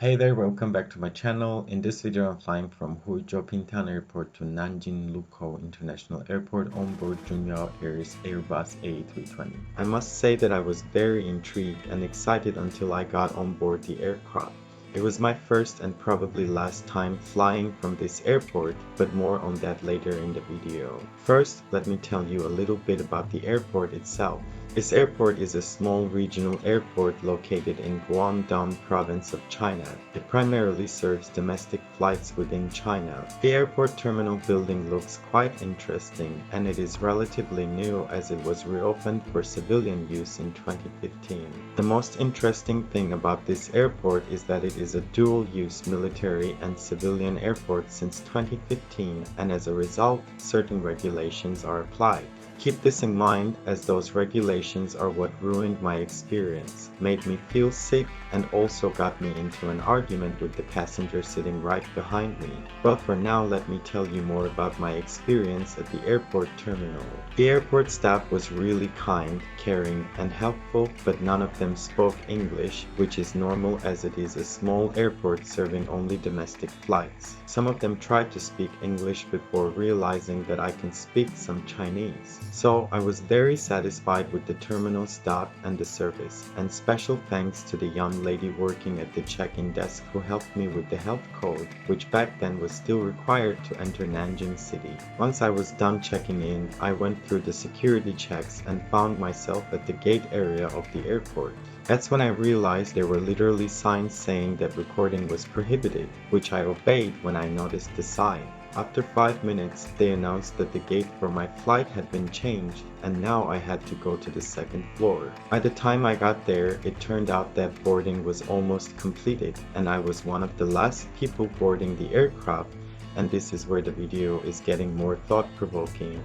Hey there, welcome back to my channel. In this video, I'm flying from Huizhou Pingtan Airport to Nanjing Lukou International Airport on board Juneyao Air's Airbus A320. I must say that I was very intrigued and excited until I got on board the aircraft. It was my first and probably last time flying from this airport, but more on that later in the video. First, let me tell you a little bit about the airport itself. This airport is a small regional airport located in GuangDong Province of China. It primarily serves domestic flights within China. The airport terminal building looks quite interesting, and it is relatively new as it was reopened for civilian use in 2015. The most interesting thing about this airport is that it is a dual-use military and civilian airport since 2015, and as a result, certain regulations are applied. Keep this in mind, as those regulations are what ruined my experience, made me feel sick, and also got me into an argument with the passenger sitting right behind me. Well, for now, let me tell you more about my experience at the airport terminal. The airport staff was really kind, caring, and helpful, but none of them spoke English, which is normal as it is a small airport serving only domestic flights. Some of them tried to speak English before realizing that I can speak some Chinese. So I was very satisfied with the terminal staff and the service, and special thanks to the young lady working at the check-in desk who helped me with the health code, which back then was still required to enter Nanjing City. Once I was done checking in, I went through the security checks and found myself at the gate area of the airport. That's when I realized there were literally signs saying that recording was prohibited, which I obeyed when I noticed the sign. After 5 minutes, they announced that the gate for my flight had been changed, and now I had to go to the second floor. By the time I got there, it turned out that boarding was almost completed, and I was one of the last people boarding the aircraft, and this is where the video is getting more thought-provoking.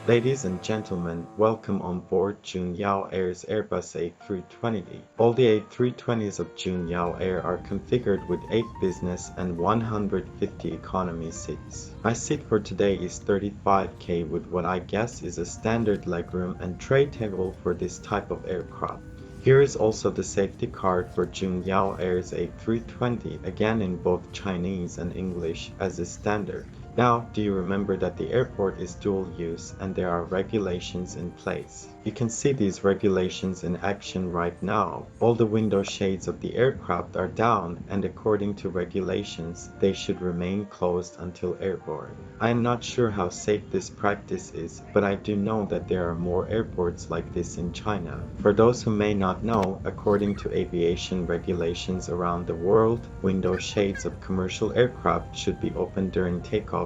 Ladies and gentlemen, welcome on board Juneyao Air's Airbus A320. All the A320s of Juneyao Air are configured with 8 business and 150 economy seats. My seat for today is 35K with what I guess is a standard legroom and tray table for this type of aircraft. Here is also the safety card for Juneyao Air's A320, again in both Chinese and English as is standard. Now, do you remember that the airport is dual use and there are regulations in place? You can see these regulations in action right now. All the window shades of the aircraft are down, and according to regulations, they should remain closed until airborne. I am not sure how safe this practice is, but I do know that there are more airports like this in China. For those who may not know, according to aviation regulations around the world, window shades of commercial aircraft should be open during takeoff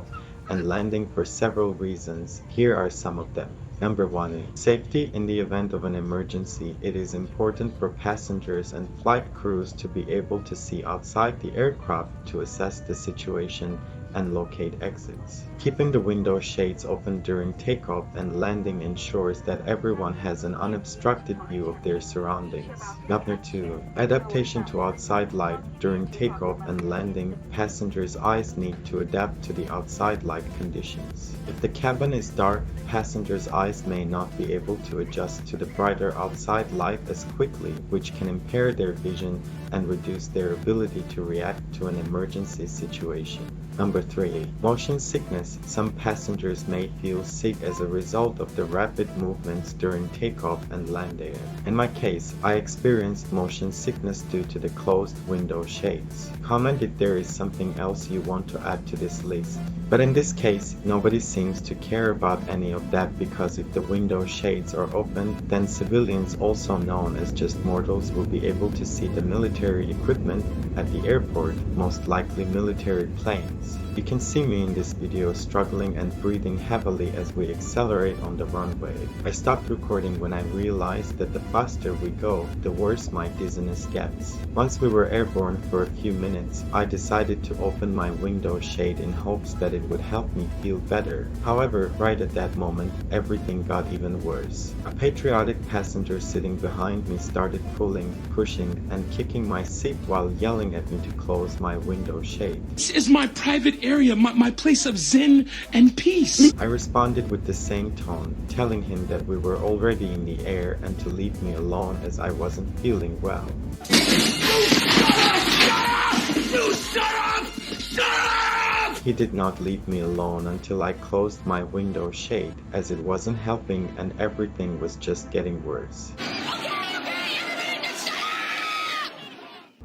and landing for several reasons. Here are some of them. Number 1. Safety. In the event of an emergency, it is important for passengers and flight crews to be able to see outside the aircraft to assess the situation and locate exits. Keeping the window shades open during takeoff and landing ensures that everyone has an unobstructed view of their surroundings. Number 2. Adaptation to outside light. During takeoff and landing, passengers' eyes need to adapt to the outside light conditions. If the cabin is dark, passengers' eyes may not be able to adjust to the brighter outside light as quickly, which can impair their vision and reduce their ability to react to an emergency situation. Number 3. Motion sickness. Some passengers may feel sick as a result of the rapid movements during takeoff and landing. In my case, I experienced motion sickness due to the closed window shades. Comment if there is something else you want to add to this list. But in this case, nobody seems to care about any of that, because if the window shades are open, then civilians, also known as just mortals, will be able to see the military equipment at the airport, most likely military planes. You can see me in this video struggling and breathing heavily as we accelerate on the runway. I stopped recording when I realized that the faster we go, the worse my dizziness gets. Once we were airborne for a few minutes, I decided to open my window shade in hopes that it would help me feel better. However, right at that moment, everything got even worse. A patriotic passenger sitting behind me started pulling, pushing, and kicking my seat while yelling at me to close my window shade. This is my private area, my place of zen and peace. I responded with the same tone, telling him that we were already in the air and to leave me alone as I wasn't feeling well. He did not leave me alone until I closed my window shade, as it wasn't helping and everything was just getting worse.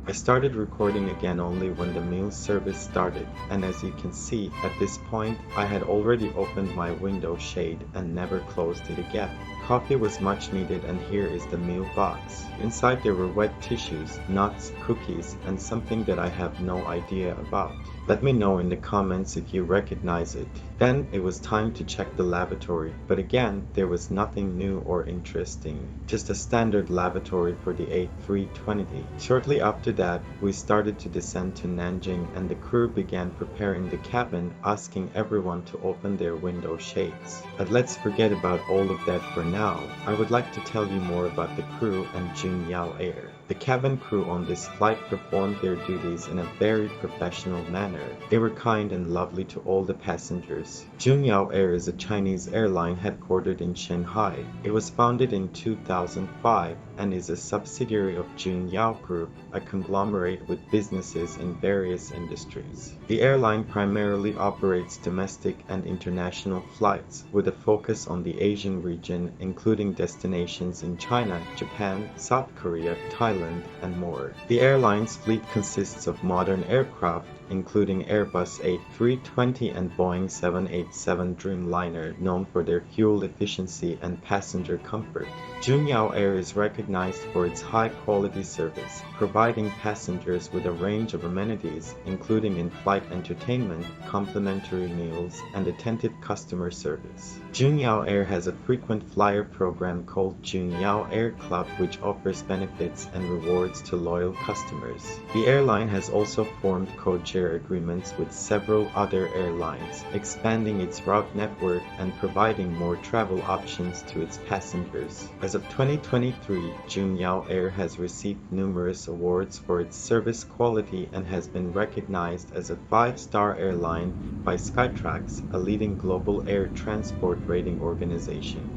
I started recording again only when the meal service started, and as you can see, at this point, I had already opened my window shade and never closed it again. Coffee was much needed, and here is the meal box. Inside there were wet tissues, nuts, cookies, and something that I have no idea about. Let me know in the comments if you recognize it. Then it was time to check the lavatory, but again, there was nothing new or interesting. Just a standard lavatory for the A320. Shortly after that, we started to descend to Nanjing and the crew began preparing the cabin, asking everyone to open their window shades. But let's forget about all of that for now. I would like to tell you more about the crew and Juneyao Air. The cabin crew on this flight performed their duties in a very professional manner. They were kind and lovely to all the passengers. Juneyao Air is a Chinese airline headquartered in Shanghai. It was founded in 2005 and is a subsidiary of Juneyao Group, a conglomerate with businesses in various industries. The airline primarily operates domestic and international flights with a focus on the Asian region, including destinations in China, Japan, South Korea, Thailand, and more. The airline's fleet consists of modern aircraft, including Airbus A320 and Boeing 787 Dreamliner, known for their fuel efficiency and passenger comfort. Juneyao Air is recognized for its high-quality service, providing passengers with a range of amenities, including in-flight entertainment, complimentary meals, and attentive customer service. Juneyao Air has a frequent flyer program called Juneyao Air Club, which offers benefits and rewards to loyal customers. The airline has also formed codeshare agreements with several other airlines, expanding its route network and providing more travel options to its passengers. As of 2023, Juneyao Air has received numerous awards for its service quality and has been recognized as a 5-star airline by Skytrax, a leading global air transport rating organization.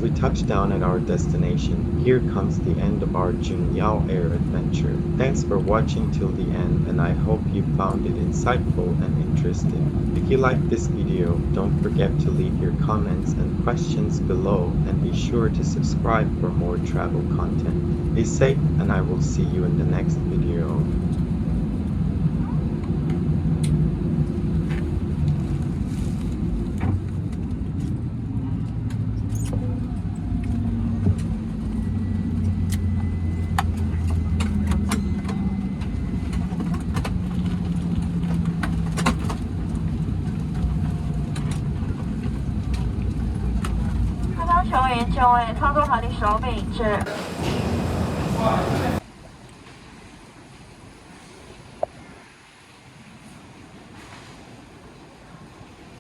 As we touch down at our destination, here comes the end of our Juneyao Air adventure. Thanks for watching till the end, and I hope you found it insightful and interesting. If you liked this video, don't forget to leave your comments and questions below, and be sure to subscribe for more travel content. Be safe, and I will see you in the next video.前方乘务员就位，操作好的手柄至。